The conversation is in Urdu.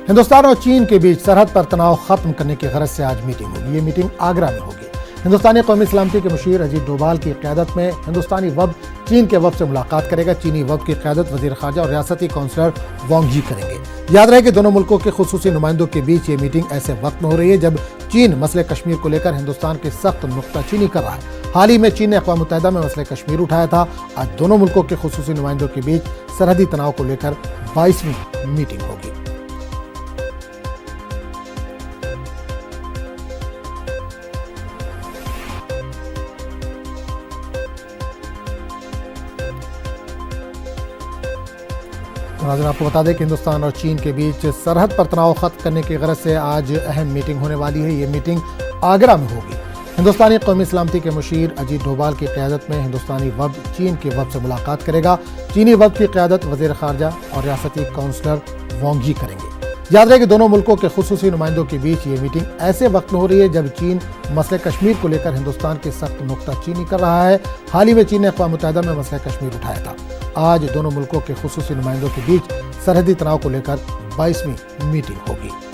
ہندوستان اور چین کے بیچ سرحد پر تناؤ ختم کرنے کی غرض سے آج میٹنگ ہوگی۔ یہ میٹنگ آگرہ میں ہوگی۔ ہندوستانی قومی سلامتی کے مشیر اجیت ڈوبھال کی قیادت میں ہندوستانی وفد چین کے وفد سے ملاقات کرے گا۔ چینی وفد کی قیادت وزیر خارجہ اور ریاستی کونسلر وانگ جی کریں گے۔ یاد رہے کہ دونوں ملکوں کے خصوصی نمائندوں کے بیچ یہ میٹنگ ایسے وقت میں ہو رہی ہے جب چین مسئلہ کشمیر کو لے کر ہندوستان کی سخت نکتہ چینی کر رہا ہے۔ حال ہی میں چین نے اقوام متحدہ میں مسئلہ کشمیر اٹھایا تھا۔ آج دونوں ملکوں کے خصوصی نمائندوں کے بیچ سرحدی تناؤ کو لے کر 22ویں میٹنگ ہوگی۔ ناظرین، آپ کو بتا دیں کہ ہندوستان اور چین کے بیچ سرحد پر تناؤ ختم کرنے کی غرض سے آج اہم میٹنگ ہونے والی ہے۔ یہ میٹنگ آگرہ میں ہوگی۔ ہندوستانی قومی سلامتی کے مشیر اجیت ڈوبھال کی قیادت میں ہندوستانی وفد چین کے وفد سے ملاقات کرے گا۔ چینی وفد کی قیادت وزیر خارجہ اور ریاستی کونسلر وانگ جی کریں گے۔ یاد رہے کہ دونوں ملکوں کے خصوصی نمائندوں کے بیچ یہ میٹنگ ایسے وقت میں ہو رہی ہے جب چین مسئلہ کشمیر کو لے کر ہندوستان کی سخت نکتہ چینی کر رہا ہے۔ حال ہی میں چین نے اقوام متحدہ میں مسئلہ کشمیر اٹھایا تھا۔ آج دونوں ملکوں کے خصوصی نمائندوں کے بیچ سرحدی تناؤ کو لے کر 22ویں میٹنگ ہوگی۔